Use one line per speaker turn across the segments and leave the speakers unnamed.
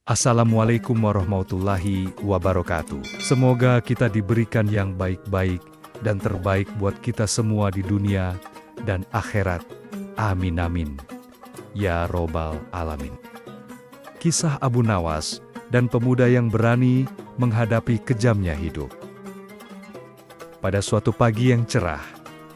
Assalamualaikum warahmatullahi wabarakatuh. Semoga kita diberikan yang baik-baik dan terbaik buat kita semua di dunia dan akhirat. Amin amin. Ya Robbal Alamin. Kisah Abu Nawas dan pemuda yang berani menghadapi kejamnya hidup. Pada suatu pagi yang cerah,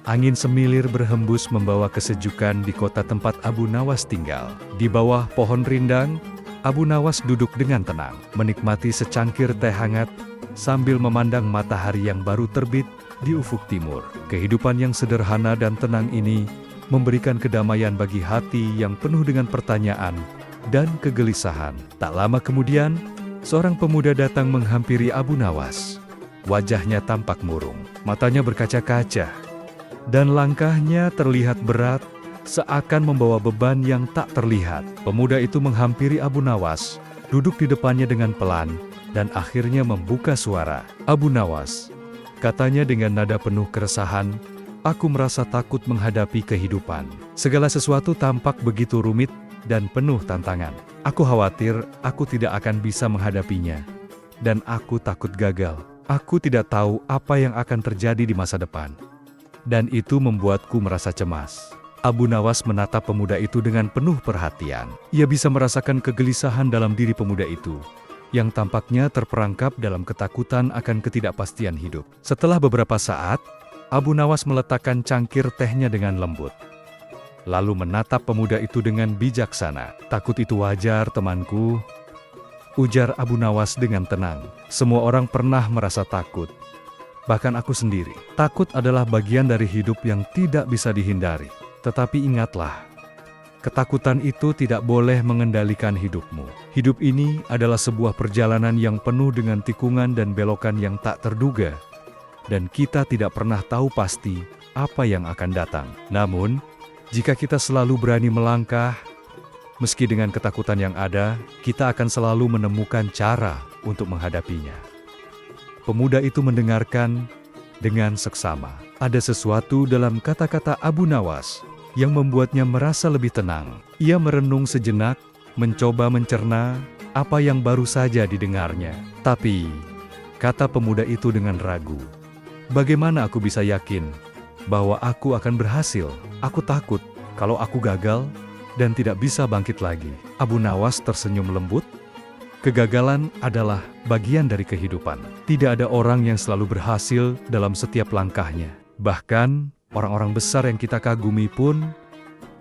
angin semilir berhembus membawa kesejukan di kota tempat Abu Nawas tinggal. Di bawah pohon rindang, Abu Nawas duduk dengan tenang, menikmati secangkir teh hangat sambil memandang matahari yang baru terbit di ufuk timur. Kehidupan yang sederhana dan tenang ini memberikan kedamaian bagi hati yang penuh dengan pertanyaan dan kegelisahan. Tak lama kemudian, seorang pemuda datang menghampiri Abu Nawas. Wajahnya tampak murung, matanya berkaca-kaca, dan langkahnya terlihat berat, seakan membawa beban yang tak terlihat. Pemuda itu menghampiri Abu Nawas, duduk di depannya dengan pelan, dan akhirnya membuka suara. "Abu Nawas," katanya dengan nada penuh keresahan, "aku merasa takut menghadapi kehidupan. Segala sesuatu tampak begitu rumit dan penuh tantangan. Aku khawatir aku tidak akan bisa menghadapinya, dan aku takut gagal. Aku tidak tahu apa yang akan terjadi di masa depan, dan itu membuatku merasa cemas." Abu Nawas menatap pemuda itu dengan penuh perhatian. Ia bisa merasakan kegelisahan dalam diri pemuda itu, yang tampaknya terperangkap dalam ketakutan akan ketidakpastian hidup. Setelah beberapa saat, Abu Nawas meletakkan cangkir tehnya dengan lembut, lalu menatap pemuda itu dengan bijaksana. "Takut itu wajar, temanku," ujar Abu Nawas dengan tenang. "Semua orang pernah merasa takut. Bahkan aku sendiri. Takut adalah bagian dari hidup yang tidak bisa dihindari. Tetapi ingatlah, ketakutan itu tidak boleh mengendalikan hidupmu. Hidup ini adalah sebuah perjalanan yang penuh dengan tikungan dan belokan yang tak terduga, dan kita tidak pernah tahu pasti apa yang akan datang. Namun, jika kita selalu berani melangkah, meski dengan ketakutan yang ada, kita akan selalu menemukan cara untuk menghadapinya." Pemuda itu mendengarkan dengan seksama. Ada sesuatu dalam kata-kata Abu Nawas yang membuatnya merasa lebih tenang. Ia merenung sejenak, mencoba mencerna apa yang baru saja didengarnya. "Tapi," kata pemuda itu dengan ragu, "bagaimana aku bisa yakin bahwa aku akan berhasil? Aku takut kalau aku gagal dan tidak bisa bangkit lagi." Abu Nawas tersenyum lembut. Kegagalan adalah bagian dari kehidupan. Tidak ada orang yang selalu berhasil dalam setiap langkahnya. Bahkan, orang-orang besar yang kita kagumi pun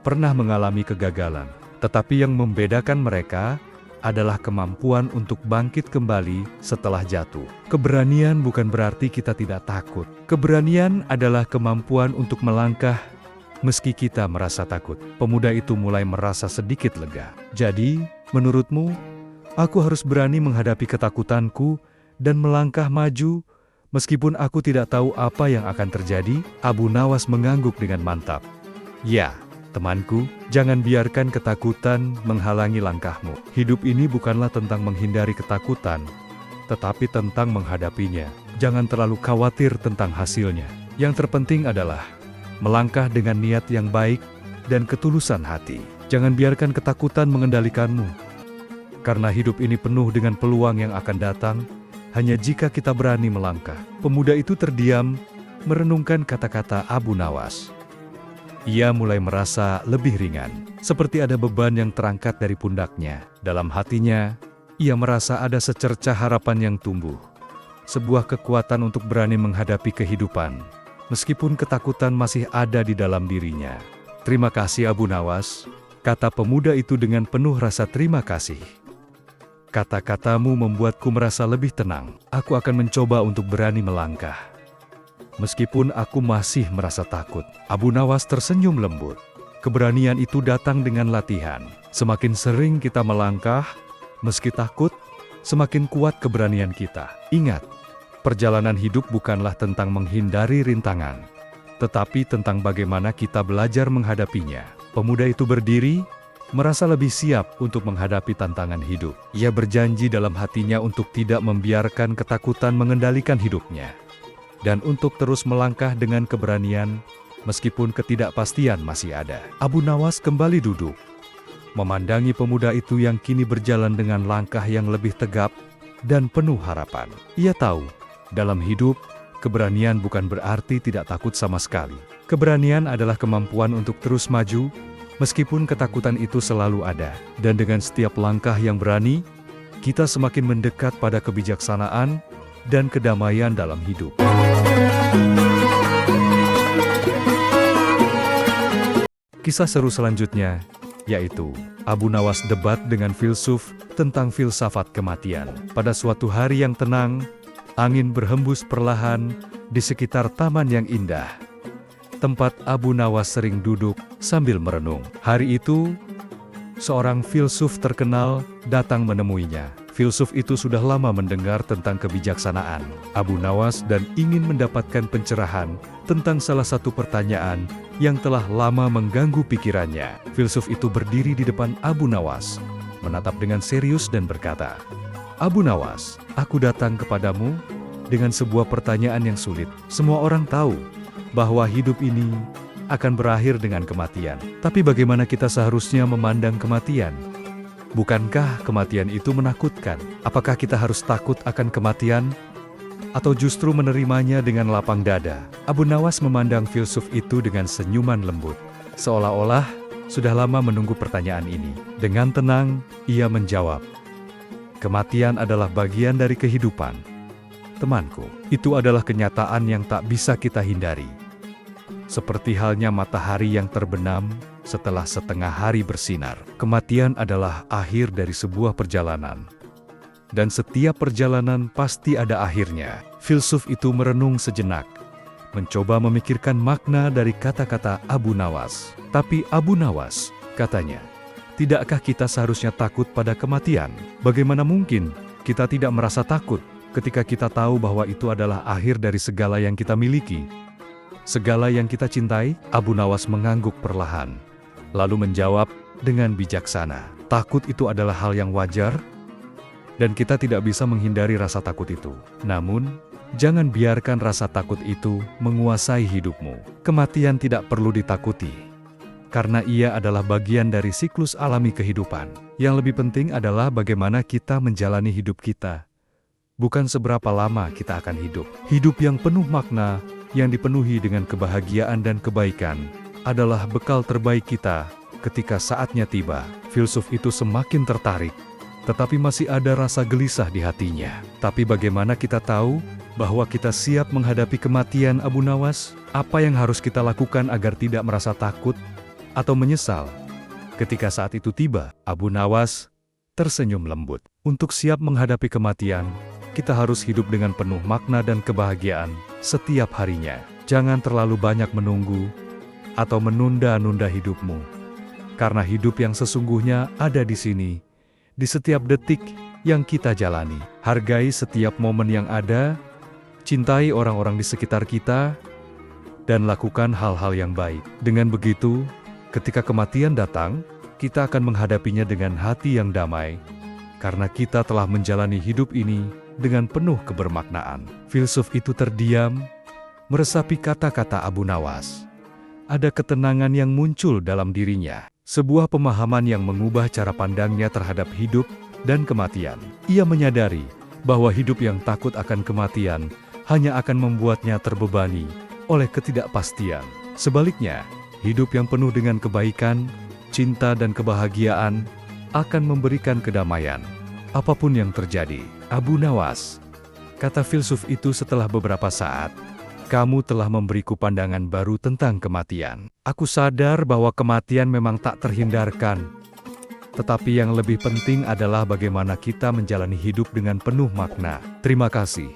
pernah mengalami kegagalan. Tetapi yang membedakan mereka adalah kemampuan untuk bangkit kembali setelah jatuh. Keberanian bukan berarti kita tidak takut. Keberanian adalah kemampuan untuk melangkah meski kita merasa takut. Pemuda itu mulai merasa sedikit lega. "Jadi, menurutmu, aku harus berani menghadapi ketakutanku dan melangkah maju meskipun aku tidak tahu apa yang akan terjadi?" Abu Nawas mengangguk dengan mantap. "Ya, temanku, jangan biarkan ketakutan menghalangi langkahmu. Hidup ini bukanlah tentang menghindari ketakutan, tetapi tentang menghadapinya. Jangan terlalu khawatir tentang hasilnya. Yang terpenting adalah melangkah dengan niat yang baik dan ketulusan hati. Jangan biarkan ketakutan mengendalikanmu. Karena hidup ini penuh dengan peluang yang akan datang, hanya jika kita berani melangkah." Pemuda itu terdiam, merenungkan kata-kata Abu Nawas. Ia mulai merasa lebih ringan, seperti ada beban yang terangkat dari pundaknya. Dalam hatinya, ia merasa ada secercah harapan yang tumbuh. Sebuah kekuatan untuk berani menghadapi kehidupan, meskipun ketakutan masih ada di dalam dirinya. "Terima kasih Abu Nawas," kata pemuda itu dengan penuh rasa terima kasih. "Kata-katamu membuatku merasa lebih tenang. Aku akan mencoba untuk berani melangkah, meskipun aku masih merasa takut." Abu Nawas tersenyum lembut. Keberanian itu datang dengan latihan. Semakin sering kita melangkah, meski takut, semakin kuat keberanian kita. Ingat, perjalanan hidup bukanlah tentang menghindari rintangan, tetapi tentang bagaimana kita belajar menghadapinya. Pemuda itu berdiri, merasa lebih siap untuk menghadapi tantangan hidup. Ia berjanji dalam hatinya untuk tidak membiarkan ketakutan mengendalikan hidupnya, dan untuk terus melangkah dengan keberanian, meskipun ketidakpastian masih ada. Abu Nawas kembali duduk, memandangi pemuda itu yang kini berjalan dengan langkah yang lebih tegap dan penuh harapan. Ia tahu, dalam hidup, keberanian bukan berarti tidak takut sama sekali. Keberanian adalah kemampuan untuk terus maju, meskipun ketakutan itu selalu ada. Dan dengan setiap langkah yang berani, kita semakin mendekat pada kebijaksanaan dan kedamaian dalam hidup. Kisah seru selanjutnya, yaitu Abu Nawas debat dengan filsuf tentang filsafat kematian. Pada suatu hari yang tenang, angin berhembus perlahan di sekitar taman yang indah, tempat Abu Nawas sering duduk sambil merenung. Hari itu, seorang filsuf terkenal datang menemuinya. Filsuf itu sudah lama mendengar tentang kebijaksanaan Abu Nawas dan ingin mendapatkan pencerahan tentang salah satu pertanyaan yang telah lama mengganggu pikirannya. Filsuf itu berdiri di depan Abu Nawas, menatap dengan serius dan berkata, "Abu Nawas, aku datang kepadamu dengan sebuah pertanyaan yang sulit. Semua orang tahu bahwa hidup ini akan berakhir dengan kematian. Tapi bagaimana kita seharusnya memandang kematian? Bukankah kematian itu menakutkan? Apakah kita harus takut akan kematian? Atau justru menerimanya dengan lapang dada?" Abu Nawas memandang filsuf itu dengan senyuman lembut, seolah-olah sudah lama menunggu pertanyaan ini. Dengan tenang, ia menjawab, "Kematian adalah bagian dari kehidupan. Temanku, itu adalah kenyataan yang tak bisa kita hindari. Seperti halnya matahari yang terbenam setelah setengah hari bersinar. Kematian adalah akhir dari sebuah perjalanan. Dan setiap perjalanan pasti ada akhirnya." Filsuf itu merenung sejenak, mencoba memikirkan makna dari kata-kata Abu Nawas. "Tapi Abu Nawas," katanya, "tidakkah kita seharusnya takut pada kematian? Bagaimana mungkin kita tidak merasa takut ketika kita tahu bahwa itu adalah akhir dari segala yang kita miliki, segala yang kita cintai?" Abu Nawas mengangguk perlahan, lalu menjawab dengan bijaksana, "Takut itu adalah hal yang wajar, dan kita tidak bisa menghindari rasa takut itu. Namun, jangan biarkan rasa takut itu menguasai hidupmu. Kematian tidak perlu ditakuti, karena ia adalah bagian dari siklus alami kehidupan. Yang lebih penting adalah bagaimana kita menjalani hidup kita, bukan seberapa lama kita akan hidup. Hidup yang penuh makna, yang dipenuhi dengan kebahagiaan dan kebaikan, adalah bekal terbaik kita ketika saatnya tiba." Filsuf itu semakin tertarik, tetapi masih ada rasa gelisah di hatinya. "Tapi bagaimana kita tahu bahwa kita siap menghadapi kematian, Abu Nawas? Apa yang harus kita lakukan agar tidak merasa takut atau menyesal ketika saat itu tiba?" Abu Nawas tersenyum lembut. "Untuk siap menghadapi kematian, kita harus hidup dengan penuh makna dan kebahagiaan setiap harinya. Jangan terlalu banyak menunggu atau menunda-nunda hidupmu, karena hidup yang sesungguhnya ada di sini, di setiap detik yang kita jalani. Hargai setiap momen yang ada, cintai orang-orang di sekitar kita, dan lakukan hal-hal yang baik. Dengan begitu, ketika kematian datang, kita akan menghadapinya dengan hati yang damai, karena kita telah menjalani hidup ini dengan penuh kebermaknaan." Filsuf itu terdiam, meresapi kata-kata Abu Nawas. Ada ketenangan yang muncul dalam dirinya, sebuah pemahaman yang mengubah cara pandangnya terhadap hidup dan kematian. Ia menyadari bahwa hidup yang takut akan kematian hanya akan membuatnya terbebani oleh ketidakpastian. Sebaliknya, hidup yang penuh dengan kebaikan, cinta dan kebahagiaan akan memberikan kedamaian apapun yang terjadi. "Abu Nawas," kata filsuf itu setelah beberapa saat, "kamu telah memberiku pandangan baru tentang kematian. Aku sadar bahwa kematian memang tak terhindarkan. Tetapi yang lebih penting adalah bagaimana kita menjalani hidup dengan penuh makna. Terima kasih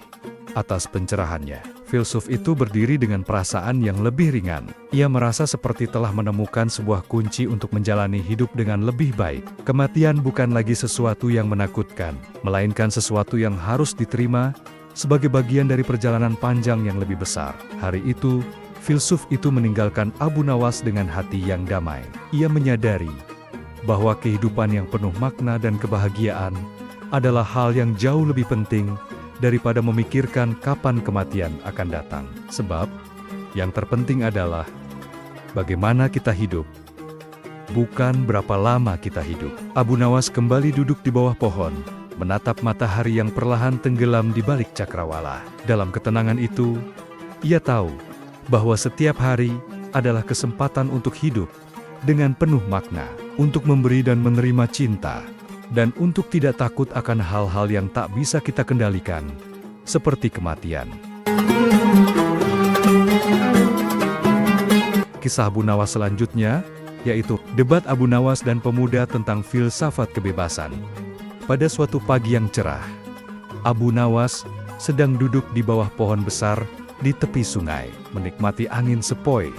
atas pencerahannya." Filsuf itu berdiri dengan perasaan yang lebih ringan. Ia merasa seperti telah menemukan sebuah kunci untuk menjalani hidup dengan lebih baik. Kematian bukan lagi sesuatu yang menakutkan, melainkan sesuatu yang harus diterima sebagai bagian dari perjalanan panjang yang lebih besar. Hari itu, filsuf itu meninggalkan Abu Nawas dengan hati yang damai. Ia menyadari bahwa kehidupan yang penuh makna dan kebahagiaan adalah hal yang jauh lebih penting daripada memikirkan kapan kematian akan datang. Sebab, yang terpenting adalah bagaimana kita hidup bukan berapa lama kita hidup. Abu Nawas kembali duduk di bawah pohon, menatap matahari yang perlahan tenggelam di balik cakrawala. Dalam ketenangan itu, ia tahu bahwa setiap hari adalah kesempatan untuk hidup dengan penuh makna, untuk memberi dan menerima cinta, dan untuk tidak takut akan hal-hal yang tak bisa kita kendalikan, seperti kematian. Kisah Abu Nawas selanjutnya, yaitu debat Abu Nawas dan pemuda tentang filsafat kebebasan. Pada suatu pagi yang cerah, Abu Nawas sedang duduk di bawah pohon besar di tepi sungai, menikmati angin sepoi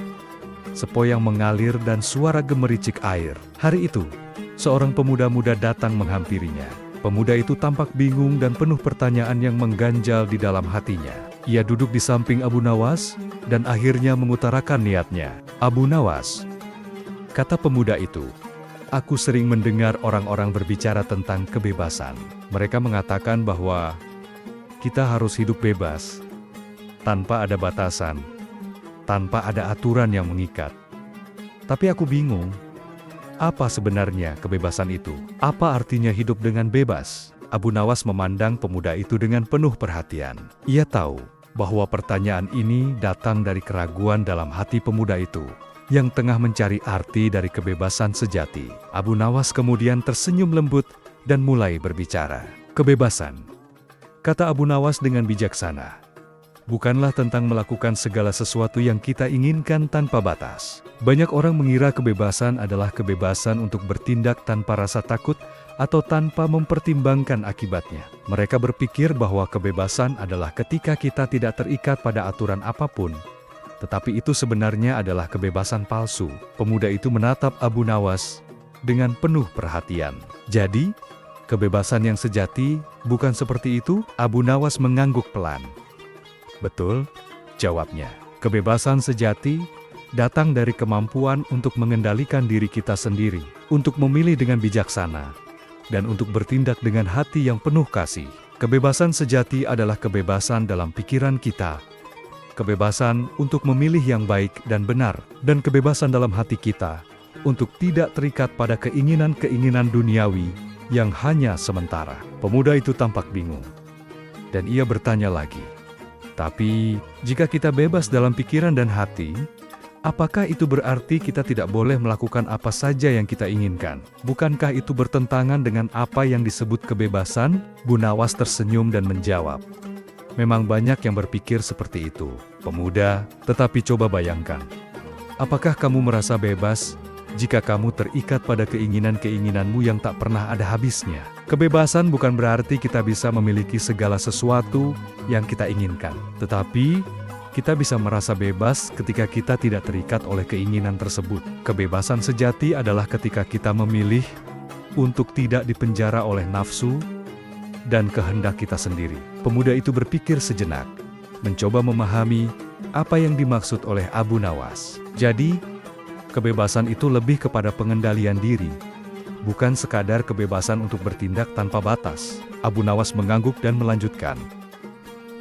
yang mengalir dan suara gemericik air. Hari itu, seorang pemuda-muda datang menghampirinya. Pemuda itu tampak bingung dan penuh pertanyaan yang mengganjal di dalam hatinya. Ia duduk di samping Abu Nawas dan akhirnya mengutarakan niatnya. Abu Nawas, kata pemuda itu, aku sering mendengar orang-orang berbicara tentang kebebasan. Mereka mengatakan bahwa kita harus hidup bebas, tanpa ada batasan, tanpa ada aturan yang mengikat. Tapi aku bingung, apa sebenarnya kebebasan itu? Apa artinya hidup dengan bebas? Abu Nawas memandang pemuda itu dengan penuh perhatian. Ia tahu bahwa pertanyaan ini datang dari keraguan dalam hati pemuda itu, yang tengah mencari arti dari kebebasan sejati. Abu Nawas kemudian tersenyum lembut dan mulai berbicara. Kebebasan, kata Abu Nawas dengan bijaksana, bukanlah tentang melakukan segala sesuatu yang kita inginkan tanpa batas. Banyak orang mengira kebebasan adalah kebebasan untuk bertindak tanpa rasa takut atau tanpa mempertimbangkan akibatnya. Mereka berpikir bahwa kebebasan adalah ketika kita tidak terikat pada aturan apapun. Tetapi itu sebenarnya adalah kebebasan palsu. Pemuda itu menatap Abu Nawas dengan penuh perhatian. Jadi, kebebasan yang sejati bukan seperti itu? Abu Nawas mengangguk pelan. Betul, jawabnya. Kebebasan sejati datang dari kemampuan untuk mengendalikan diri kita sendiri, untuk memilih dengan bijaksana, dan untuk bertindak dengan hati yang penuh kasih. Kebebasan sejati adalah kebebasan dalam pikiran kita, kebebasan untuk memilih yang baik dan benar, dan kebebasan dalam hati kita untuk tidak terikat pada keinginan-keinginan duniawi yang hanya sementara. Pemuda itu tampak bingung, dan ia bertanya lagi, tapi jika kita bebas dalam pikiran dan hati, apakah itu berarti kita tidak boleh melakukan apa saja yang kita inginkan? Bukankah itu bertentangan dengan apa yang disebut kebebasan? Abu Nawas tersenyum dan menjawab, memang banyak yang berpikir seperti itu, pemuda, tetapi coba bayangkan. Apakah kamu merasa bebas jika kamu terikat pada keinginan-keinginanmu yang tak pernah ada habisnya? Kebebasan bukan berarti kita bisa memiliki segala sesuatu yang kita inginkan, tetapi kita bisa merasa bebas ketika kita tidak terikat oleh keinginan tersebut. Kebebasan sejati adalah ketika kita memilih untuk tidak dipenjara oleh nafsu dan kehendak kita sendiri. Pemuda itu berpikir sejenak, mencoba memahami apa yang dimaksud oleh Abu Nawas. Jadi, kebebasan itu lebih kepada pengendalian diri, bukan sekadar kebebasan untuk bertindak tanpa batas. Abu Nawas mengangguk dan melanjutkan,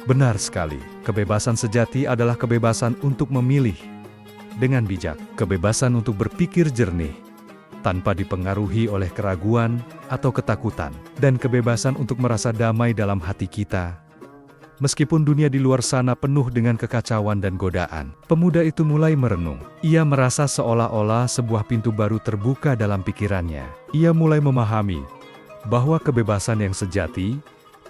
benar sekali, kebebasan sejati adalah kebebasan untuk memilih dengan bijak, kebebasan untuk berpikir jernih, tanpa dipengaruhi oleh keraguan atau ketakutan, dan kebebasan untuk merasa damai dalam hati kita. Meskipun dunia di luar sana penuh dengan kekacauan dan godaan, pemuda itu mulai merenung. Ia merasa seolah-olah sebuah pintu baru terbuka dalam pikirannya. Ia mulai memahami bahwa kebebasan yang sejati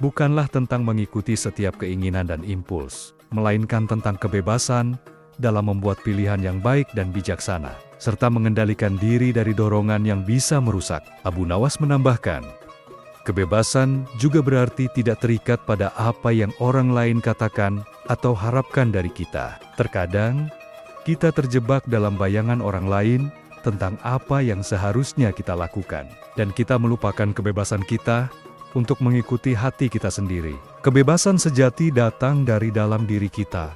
bukanlah tentang mengikuti setiap keinginan dan impuls, melainkan tentang kebebasan dalam membuat pilihan yang baik dan bijaksana, serta mengendalikan diri dari dorongan yang bisa merusak. Abu Nawas menambahkan, kebebasan juga berarti tidak terikat pada apa yang orang lain katakan atau harapkan dari kita. Terkadang, kita terjebak dalam bayangan orang lain tentang apa yang seharusnya kita lakukan, dan kita melupakan kebebasan kita untuk mengikuti hati kita sendiri. Kebebasan sejati datang dari dalam diri kita,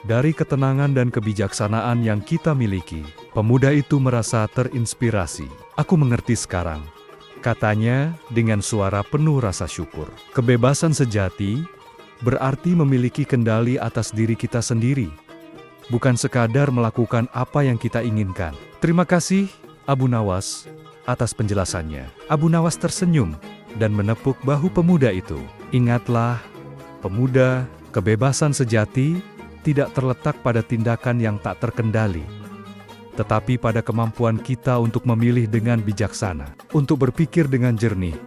dari ketenangan dan kebijaksanaan yang kita miliki. Pemuda itu merasa terinspirasi. Aku mengerti sekarang, katanya dengan suara penuh rasa syukur. Kebebasan sejati berarti memiliki kendali atas diri kita sendiri, bukan sekadar melakukan apa yang kita inginkan. Terima kasih Abu Nawas, atas penjelasannya. Abu Nawas tersenyum dan menepuk bahu pemuda itu. Ingatlah, pemuda, kebebasan sejati tidak terletak pada tindakan yang tak terkendali, tetapi pada kemampuan kita untuk memilih dengan bijaksana, untuk berpikir dengan jernih,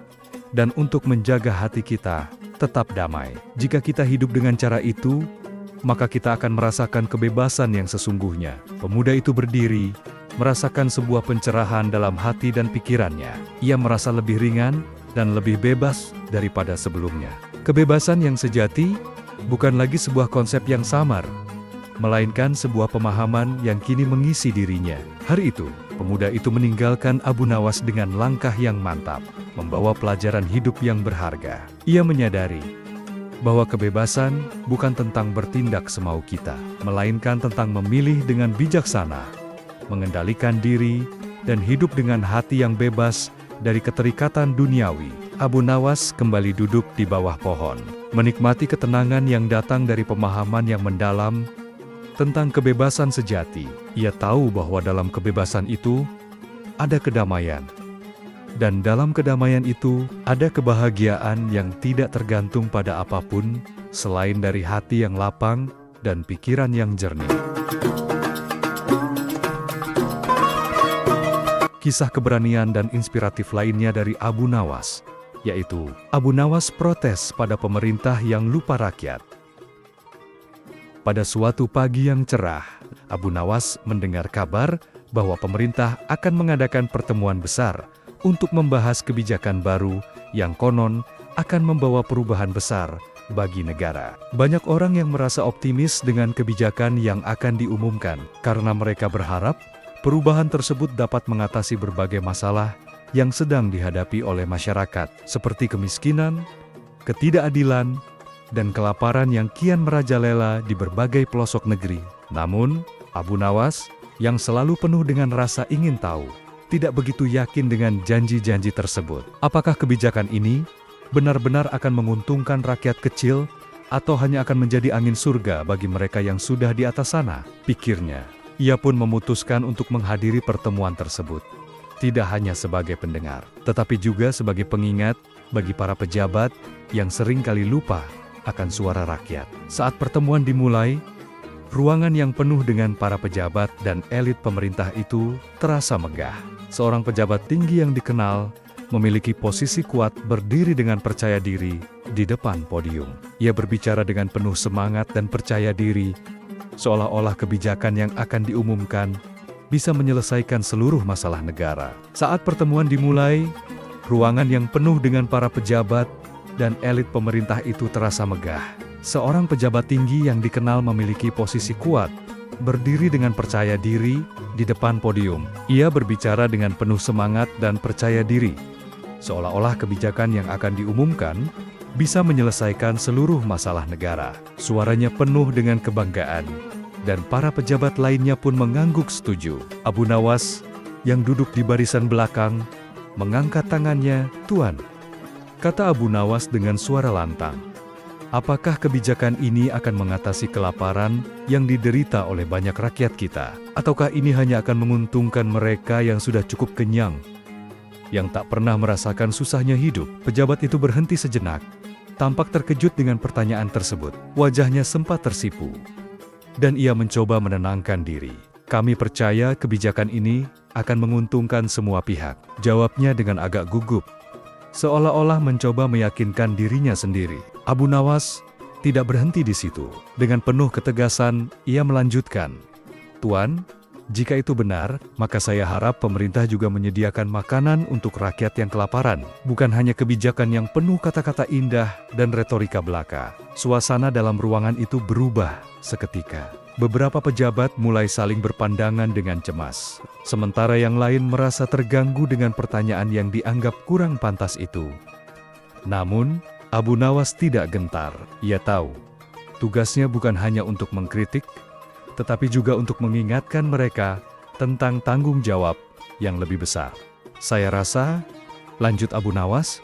dan untuk menjaga hati kita tetap damai. Jika kita hidup dengan cara itu, maka kita akan merasakan kebebasan yang sesungguhnya. Pemuda itu berdiri, merasakan sebuah pencerahan dalam hati dan pikirannya. Ia merasa lebih ringan dan lebih bebas daripada sebelumnya. Kebebasan yang sejati bukan lagi sebuah konsep yang samar, melainkan sebuah pemahaman yang kini mengisi dirinya. Hari itu, pemuda itu meninggalkan Abu Nawas dengan langkah yang mantap, membawa pelajaran hidup yang berharga. Ia menyadari bahwa kebebasan bukan tentang bertindak semau kita, melainkan tentang memilih dengan bijaksana, mengendalikan diri, dan hidup dengan hati yang bebas dari keterikatan duniawi. Abu Nawas kembali duduk di bawah pohon, menikmati ketenangan yang datang dari pemahaman yang mendalam tentang kebebasan sejati. Ia tahu bahwa dalam kebebasan itu ada kedamaian, dan dalam kedamaian itu ada kebahagiaan yang tidak tergantung pada apapun selain dari hati yang lapang dan pikiran yang jernih. Kisah keberanian dan inspiratif lainnya dari Abu Nawas, yaitu Abu Nawas protes pada pemerintah yang lupa rakyat. Pada suatu pagi yang cerah, Abu Nawas mendengar kabar bahwa pemerintah akan mengadakan pertemuan besar untuk membahas kebijakan baru yang konon akan membawa perubahan besar bagi negara. Banyak orang yang merasa optimis dengan kebijakan yang akan diumumkan karena mereka berharap perubahan tersebut dapat mengatasi berbagai masalah yang sedang dihadapi oleh masyarakat, seperti kemiskinan, ketidakadilan, dan kelaparan yang kian merajalela di berbagai pelosok negeri. Namun, Abu Nawas, yang selalu penuh dengan rasa ingin tahu, tidak begitu yakin dengan janji-janji tersebut. Apakah kebijakan ini benar-benar akan menguntungkan rakyat kecil, atau hanya akan menjadi angin surga bagi mereka yang sudah di atas sana? Pikirnya. Ia pun memutuskan untuk menghadiri pertemuan tersebut. Tidak hanya sebagai pendengar, tetapi juga sebagai pengingat bagi para pejabat yang sering kali lupa akan suara rakyat. Saat pertemuan dimulai, ruangan yang penuh dengan para pejabat dan elit pemerintah itu terasa megah. Seorang pejabat tinggi yang dikenal memiliki posisi kuat berdiri dengan percaya diri di depan podium. Ia berbicara dengan penuh semangat dan percaya diri, seolah-olah kebijakan yang akan diumumkan bisa menyelesaikan seluruh masalah negara. Saat pertemuan dimulai, ruangan yang penuh dengan para pejabat dan elit pemerintah itu terasa megah. Seorang pejabat tinggi yang dikenal memiliki posisi kuat, berdiri dengan percaya diri di depan podium. Ia berbicara dengan penuh semangat dan percaya diri, seolah-olah kebijakan yang akan diumumkan bisa menyelesaikan seluruh masalah negara. Suaranya penuh dengan kebanggaan, dan para pejabat lainnya pun mengangguk setuju. Abu Nawas, yang duduk di barisan belakang, mengangkat tangannya. "Tuan," kata Abu Nawas dengan suara lantang, "apakah kebijakan ini akan mengatasi kelaparan yang diderita oleh banyak rakyat kita? Ataukah ini hanya akan menguntungkan mereka yang sudah cukup kenyang, yang tak pernah merasakan susahnya hidup?" Pejabat itu berhenti sejenak, tampak terkejut dengan pertanyaan tersebut. Wajahnya sempat tersipu, dan ia mencoba menenangkan diri. "Kami percaya kebijakan ini akan menguntungkan semua pihak," jawabnya dengan agak gugup, seolah-olah mencoba meyakinkan dirinya sendiri. Abu Nawas tidak berhenti di situ. Dengan penuh ketegasan, ia melanjutkan, "Tuan, jika itu benar, maka saya harap pemerintah juga menyediakan makanan untuk rakyat yang kelaparan. Bukan hanya kebijakan yang penuh kata-kata indah dan retorika belaka." Suasana dalam ruangan itu berubah seketika. Beberapa pejabat mulai saling berpandangan dengan cemas, sementara yang lain merasa terganggu dengan pertanyaan yang dianggap kurang pantas itu. Namun, Abu Nawas tidak gentar. Ia tahu, tugasnya bukan hanya untuk mengkritik, tetapi juga untuk mengingatkan mereka tentang tanggung jawab yang lebih besar. "Saya rasa," lanjut Abu Nawas,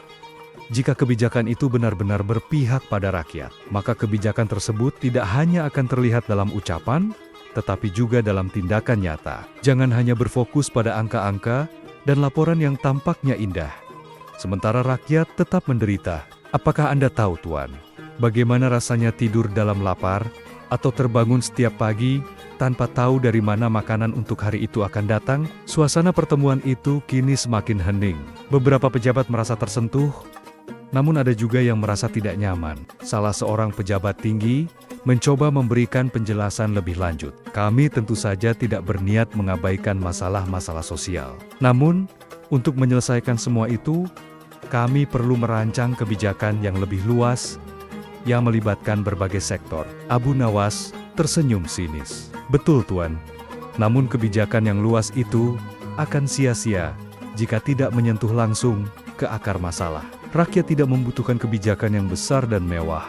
"jika kebijakan itu benar-benar berpihak pada rakyat, maka kebijakan tersebut tidak hanya akan terlihat dalam ucapan, tetapi juga dalam tindakan nyata. Jangan hanya berfokus pada angka-angka dan laporan yang tampaknya indah, sementara rakyat tetap menderita. Apakah Anda tahu, Tuan, bagaimana rasanya tidur dalam lapar atau terbangun setiap pagi tanpa tahu dari mana makanan untuk hari itu akan datang? Suasana pertemuan itu kini semakin hening. Beberapa pejabat merasa tersentuh, namun ada juga yang merasa tidak nyaman. Salah seorang pejabat tinggi mencoba memberikan penjelasan lebih lanjut. Kami tentu saja tidak berniat mengabaikan masalah-masalah sosial. Namun, untuk menyelesaikan semua itu, kami perlu merancang kebijakan yang lebih luas yang melibatkan berbagai sektor. Abu Nawas tersenyum sinis. Betul, Tuan. Namun kebijakan yang luas itu akan sia-sia jika tidak menyentuh langsung ke akar masalah. Rakyat tidak membutuhkan kebijakan yang besar dan mewah,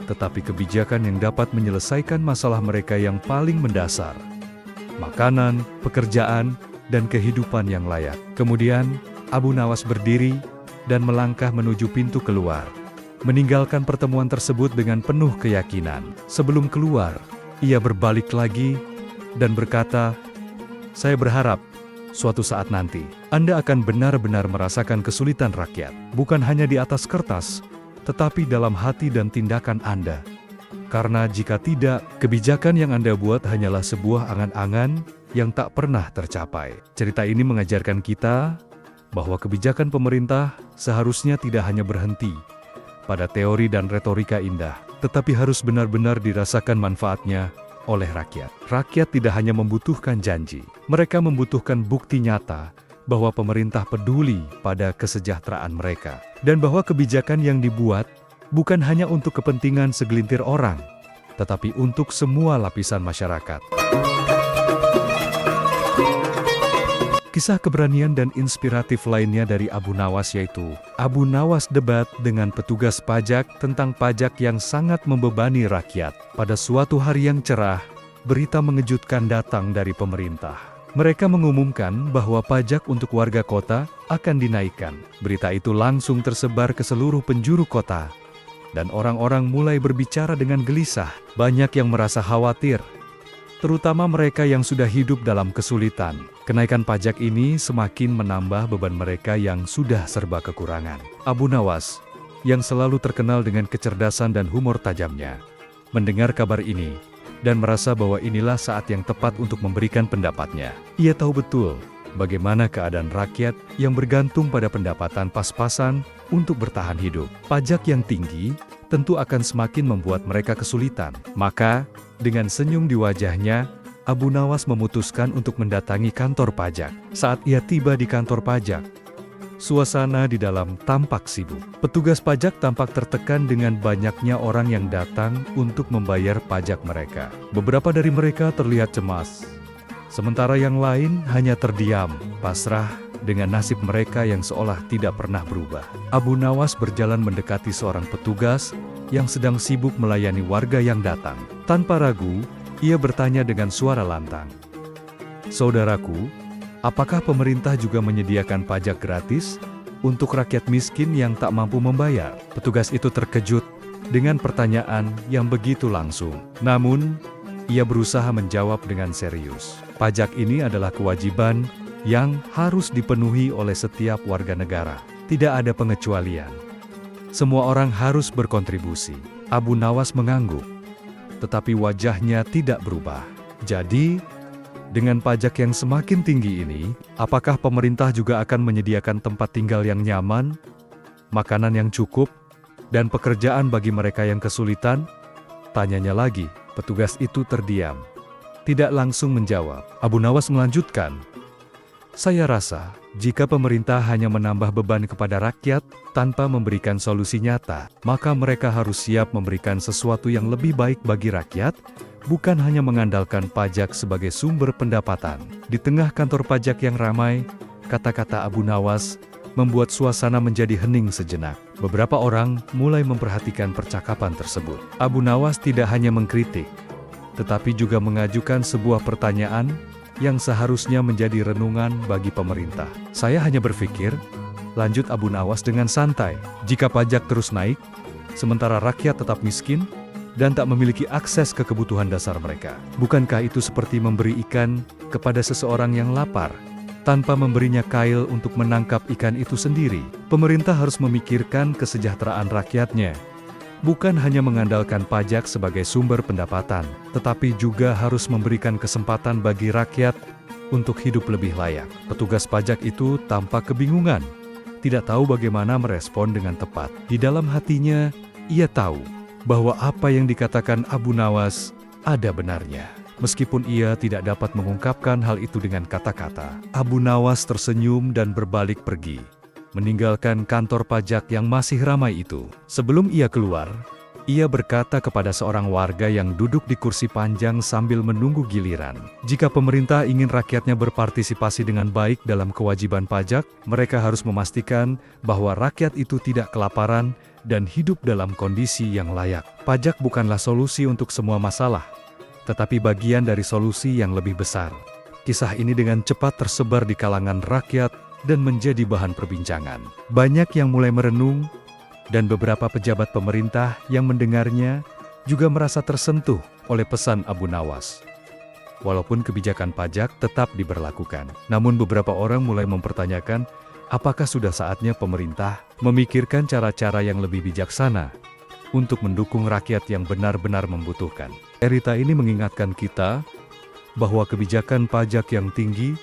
tetapi kebijakan yang dapat menyelesaikan masalah mereka yang paling mendasar: makanan, pekerjaan, dan kehidupan yang layak. Kemudian, Abu Nawas berdiri dan melangkah menuju pintu keluar, meninggalkan pertemuan tersebut dengan penuh keyakinan. Sebelum keluar, ia berbalik lagi dan berkata, "Saya berharap suatu saat nanti, Anda akan benar-benar merasakan kesulitan rakyat, bukan hanya di atas kertas, tetapi dalam hati dan tindakan Anda. Karena jika tidak, kebijakan yang Anda buat hanyalah sebuah angan-angan yang tak pernah tercapai." Cerita ini mengajarkan kita bahwa kebijakan pemerintah seharusnya tidak hanya berhenti pada teori dan retorika indah, tetapi harus benar-benar dirasakan manfaatnya oleh rakyat. Rakyat tidak hanya membutuhkan janji, mereka membutuhkan bukti nyata bahwa pemerintah peduli pada kesejahteraan mereka, dan bahwa kebijakan yang dibuat bukan hanya untuk kepentingan segelintir orang, tetapi untuk semua lapisan masyarakat. Kisah keberanian dan inspiratif lainnya dari Abu Nawas yaitu Abu Nawas debat dengan petugas pajak tentang pajak yang sangat membebani rakyat. Pada suatu hari yang cerah, berita mengejutkan datang dari pemerintah. Mereka mengumumkan bahwa pajak untuk warga kota akan dinaikkan. Berita itu langsung tersebar ke seluruh penjuru kota, dan orang-orang mulai berbicara dengan gelisah. Banyak yang merasa khawatir, terutama mereka yang sudah hidup dalam kesulitan. Kenaikan pajak ini semakin menambah beban mereka yang sudah serba kekurangan. Abu Nawas, yang selalu terkenal dengan kecerdasan dan humor tajamnya, mendengar kabar ini dan merasa bahwa inilah saat yang tepat untuk memberikan pendapatnya. Ia tahu betul bagaimana keadaan rakyat yang bergantung pada pendapatan pas-pasan untuk bertahan hidup. Pajak yang tinggi tentu akan semakin membuat mereka kesulitan. Maka, dengan senyum di wajahnya, Abu Nawas memutuskan untuk mendatangi kantor pajak. Saat ia tiba di kantor pajak, suasana di dalam tampak sibuk. Petugas pajak tampak tertekan dengan banyaknya orang yang datang untuk membayar pajak mereka. Beberapa dari mereka terlihat cemas, sementara yang lain hanya terdiam, pasrah dengan nasib mereka yang seolah tidak pernah berubah. Abu Nawas berjalan mendekati seorang petugas yang sedang sibuk melayani warga yang datang. Tanpa ragu, ia bertanya dengan suara lantang, "Saudaraku, apakah pemerintah juga menyediakan pajak gratis untuk rakyat miskin yang tak mampu membayar?" Petugas itu terkejut dengan pertanyaan yang begitu langsung. Namun, ia berusaha menjawab dengan serius. Pajak ini adalah kewajiban yang harus dipenuhi oleh setiap warga negara. Tidak ada pengecualian. Semua orang harus berkontribusi. Abu Nawas mengangguk, tetapi wajahnya tidak berubah. Jadi, dengan pajak yang semakin tinggi ini, apakah pemerintah juga akan menyediakan tempat tinggal yang nyaman, makanan yang cukup, dan pekerjaan bagi mereka yang kesulitan? Tanyanya lagi. Petugas itu terdiam, tidak langsung menjawab. Abu Nawas melanjutkan, "Saya rasa, jika pemerintah hanya menambah beban kepada rakyat tanpa memberikan solusi nyata, maka mereka harus siap memberikan sesuatu yang lebih baik bagi rakyat, bukan hanya mengandalkan pajak sebagai sumber pendapatan." Di tengah kantor pajak yang ramai, kata-kata Abu Nawas membuat suasana menjadi hening sejenak. Beberapa orang mulai memperhatikan percakapan tersebut. Abu Nawas tidak hanya mengkritik, tetapi juga mengajukan sebuah pertanyaan yang seharusnya menjadi renungan bagi pemerintah. "Saya hanya berpikir," lanjut Abu Nawas dengan santai, "jika pajak terus naik, sementara rakyat tetap miskin, dan tak memiliki akses ke kebutuhan dasar mereka. Bukankah itu seperti memberi ikan kepada seseorang yang lapar, tanpa memberinya kail untuk menangkap ikan itu sendiri? Pemerintah harus memikirkan kesejahteraan rakyatnya, bukan hanya mengandalkan pajak sebagai sumber pendapatan, tetapi juga harus memberikan kesempatan bagi rakyat untuk hidup lebih layak. Petugas pajak itu tampak kebingungan, tidak tahu bagaimana merespon dengan tepat. Di dalam hatinya, ia tahu bahwa apa yang dikatakan Abu Nawas ada benarnya. Meskipun ia tidak dapat mengungkapkan hal itu dengan kata-kata, Abu Nawas tersenyum dan berbalik pergi, meninggalkan kantor pajak yang masih ramai itu. Sebelum ia keluar, ia berkata kepada seorang warga yang duduk di kursi panjang sambil menunggu giliran, jika pemerintah ingin rakyatnya berpartisipasi dengan baik dalam kewajiban pajak, mereka harus memastikan bahwa rakyat itu tidak kelaparan dan hidup dalam kondisi yang layak. Pajak bukanlah solusi untuk semua masalah, tetapi bagian dari solusi yang lebih besar. Kisah ini dengan cepat tersebar di kalangan rakyat dan menjadi bahan perbincangan. Banyak yang mulai merenung, dan beberapa pejabat pemerintah yang mendengarnya juga merasa tersentuh oleh pesan Abu Nawas. Walaupun kebijakan pajak tetap diberlakukan, namun beberapa orang mulai mempertanyakan apakah sudah saatnya pemerintah memikirkan cara-cara yang lebih bijaksana untuk mendukung rakyat yang benar-benar membutuhkan. Cerita ini mengingatkan kita bahwa kebijakan pajak yang tinggi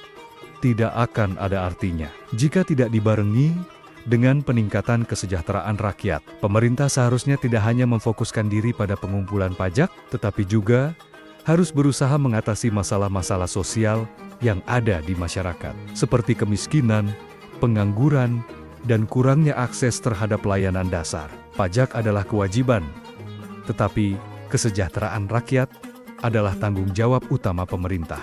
tidak akan ada artinya jika tidak dibarengi dengan peningkatan kesejahteraan rakyat. Pemerintah seharusnya tidak hanya memfokuskan diri pada pengumpulan pajak, tetapi juga harus berusaha mengatasi masalah-masalah sosial yang ada di masyarakat, seperti kemiskinan, pengangguran, dan kurangnya akses terhadap layanan dasar. Pajak adalah kewajiban, tetapi kesejahteraan rakyat adalah tanggung jawab utama pemerintah.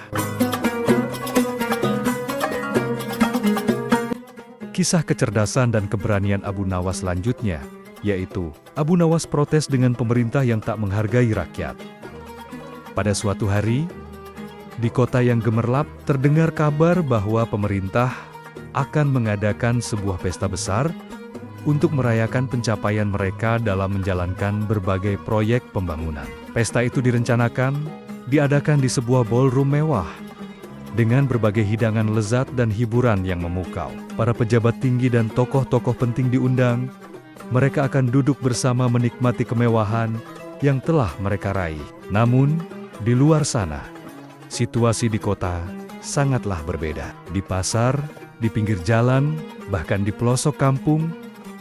Kisah kecerdasan dan keberanian Abu Nawas selanjutnya, yaitu Abu Nawas protes dengan pemerintah yang tak menghargai rakyat. Pada suatu hari, di kota yang gemerlap, terdengar kabar bahwa pemerintah akan mengadakan sebuah pesta besar untuk merayakan pencapaian mereka dalam menjalankan berbagai proyek pembangunan. Pesta itu direncanakan diadakan di sebuah ballroom mewah, dengan berbagai hidangan lezat dan hiburan yang memukau. Para pejabat tinggi dan tokoh-tokoh penting diundang. Mereka akan duduk bersama menikmati kemewahan yang telah mereka raih. Namun, di luar sana, situasi di kota sangatlah berbeda. Di pasar, di pinggir jalan, bahkan di pelosok kampung,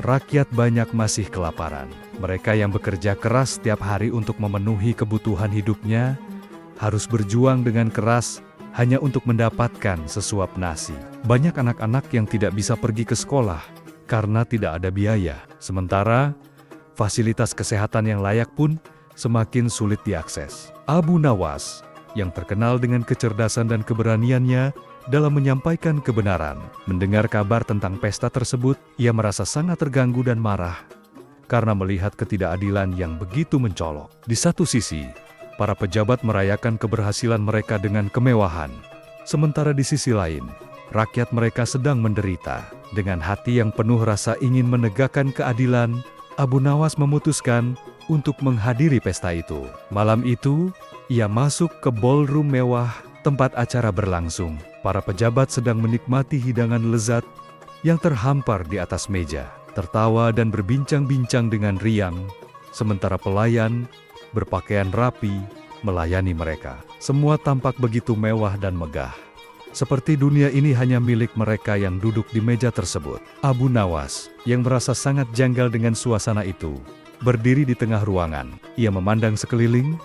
rakyat banyak masih kelaparan. Mereka yang bekerja keras setiap hari untuk memenuhi kebutuhan hidupnya, harus berjuang dengan keras hanya untuk mendapatkan sesuap nasi. Banyak anak-anak yang tidak bisa pergi ke sekolah karena tidak ada biaya. Sementara, fasilitas kesehatan yang layak pun semakin sulit diakses. Abu Nawas, yang terkenal dengan kecerdasan dan keberaniannya dalam menyampaikan kebenaran, mendengar kabar tentang pesta tersebut, ia merasa sangat terganggu dan marah karena melihat ketidakadilan yang begitu mencolok. Di satu sisi, para pejabat merayakan keberhasilan mereka dengan kemewahan. Sementara di sisi lain, rakyat mereka sedang menderita. Dengan hati yang penuh rasa ingin menegakkan keadilan, Abu Nawas memutuskan untuk menghadiri pesta itu. Malam itu, ia masuk ke ballroom mewah tempat acara berlangsung. Para pejabat sedang menikmati hidangan lezat yang terhampar di atas meja, tertawa dan berbincang-bincang dengan riang, sementara pelayan berpakaian rapi, melayani mereka. Semua tampak begitu mewah dan megah, seperti dunia ini hanya milik mereka yang duduk di meja tersebut. Abu Nawas, yang merasa sangat janggal dengan suasana itu, berdiri di tengah ruangan. Ia memandang sekeliling,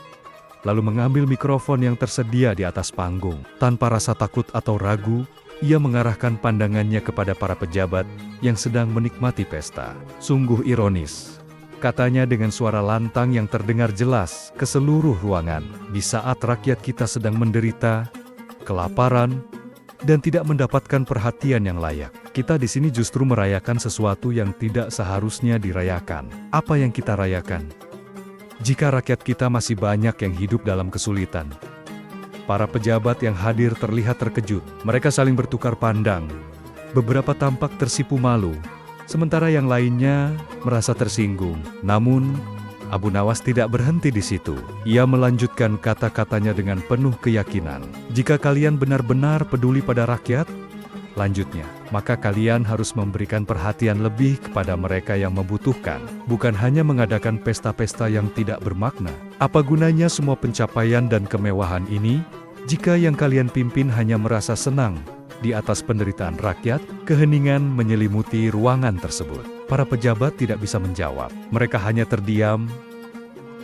lalu mengambil mikrofon yang tersedia di atas panggung. Tanpa rasa takut atau ragu, ia mengarahkan pandangannya kepada para pejabat yang sedang menikmati pesta. Sungguh ironis, katanya dengan suara lantang yang terdengar jelas ke seluruh ruangan. Di saat rakyat kita sedang menderita, kelaparan, dan tidak mendapatkan perhatian yang layak, kita di sini justru merayakan sesuatu yang tidak seharusnya dirayakan. Apa yang kita rayakan jika rakyat kita masih banyak yang hidup dalam kesulitan? Para pejabat yang hadir terlihat terkejut. Mereka saling bertukar pandang. Beberapa tampak tersipu malu, sementara yang lainnya merasa tersinggung. Namun, Abu Nawas tidak berhenti di situ. Ia melanjutkan kata-katanya dengan penuh keyakinan. Jika kalian benar-benar peduli pada rakyat, lanjutnya, maka kalian harus memberikan perhatian lebih kepada mereka yang membutuhkan, bukan hanya mengadakan pesta-pesta yang tidak bermakna. Apa gunanya semua pencapaian dan kemewahan ini, jika yang kalian pimpin hanya merasa senang di atas penderitaan rakyat? Keheningan menyelimuti ruangan tersebut. Para pejabat tidak bisa menjawab. Mereka hanya terdiam,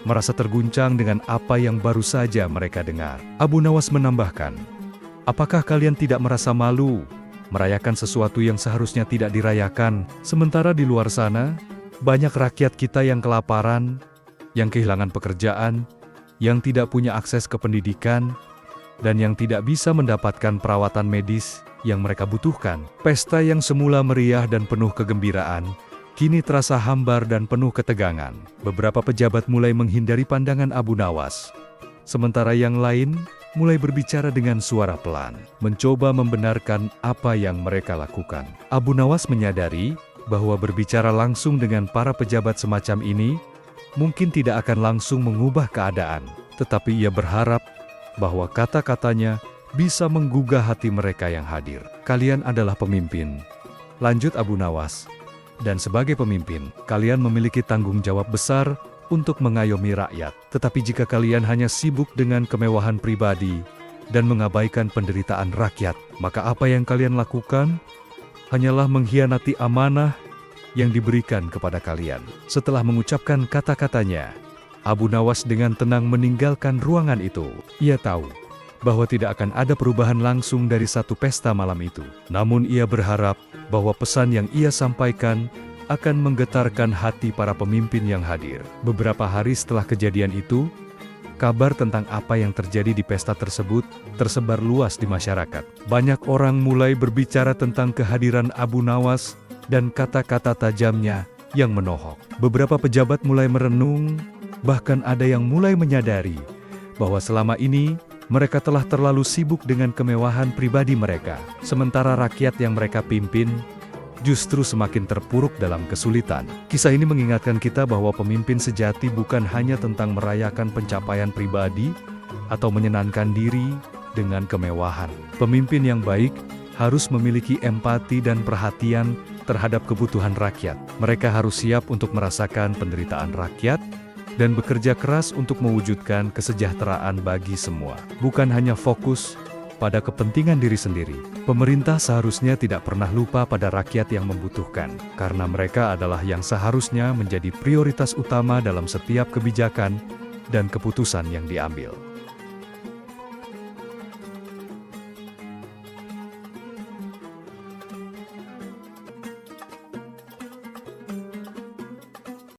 merasa terguncang dengan apa yang baru saja mereka dengar. Abu Nawas menambahkan, apakah kalian tidak merasa malu merayakan sesuatu yang seharusnya tidak dirayakan, sementara di luar sana, banyak rakyat kita yang kelaparan, yang kehilangan pekerjaan, yang tidak punya akses ke pendidikan, dan yang tidak bisa mendapatkan perawatan medis yang mereka butuhkan. Pesta yang semula meriah dan penuh kegembiraan, kini terasa hambar dan penuh ketegangan. Beberapa pejabat mulai menghindari pandangan Abu Nawas, sementara yang lain mulai berbicara dengan suara pelan, mencoba membenarkan apa yang mereka lakukan. Abu Nawas menyadari bahwa berbicara langsung dengan para pejabat semacam ini mungkin tidak akan langsung mengubah keadaan, tetapi ia berharap bahwa kata-katanya bisa menggugah hati mereka yang hadir. Kalian adalah pemimpin, lanjut Abu Nawas. Dan sebagai pemimpin, kalian memiliki tanggung jawab besar untuk mengayomi rakyat. Tetapi jika kalian hanya sibuk dengan kemewahan pribadi dan mengabaikan penderitaan rakyat, maka apa yang kalian lakukan hanyalah mengkhianati amanah yang diberikan kepada kalian. Setelah mengucapkan kata-katanya, Abu Nawas dengan tenang meninggalkan ruangan itu. Ia tahu bahwa tidak akan ada perubahan langsung dari satu pesta malam itu. Namun ia berharap bahwa pesan yang ia sampaikan akan menggetarkan hati para pemimpin yang hadir. Beberapa hari setelah kejadian itu, kabar tentang apa yang terjadi di pesta tersebut tersebar luas di masyarakat. Banyak orang mulai berbicara tentang kehadiran Abu Nawas dan kata-kata tajamnya yang menohok. Beberapa pejabat mulai merenung, bahkan ada yang mulai menyadari bahwa selama ini mereka telah terlalu sibuk dengan kemewahan pribadi mereka, sementara rakyat yang mereka pimpin justru semakin terpuruk dalam kesulitan. Kisah ini mengingatkan kita bahwa pemimpin sejati bukan hanya tentang merayakan pencapaian pribadi atau menyenangkan diri dengan kemewahan. Pemimpin yang baik harus memiliki empati dan perhatian terhadap kebutuhan rakyat. Mereka harus siap untuk merasakan penderitaan rakyat dan bekerja keras untuk mewujudkan kesejahteraan bagi semua. Bukan hanya fokus pada kepentingan diri sendiri. Pemerintah seharusnya tidak pernah lupa pada rakyat yang membutuhkan, karena mereka adalah yang seharusnya menjadi prioritas utama dalam setiap kebijakan dan keputusan yang diambil.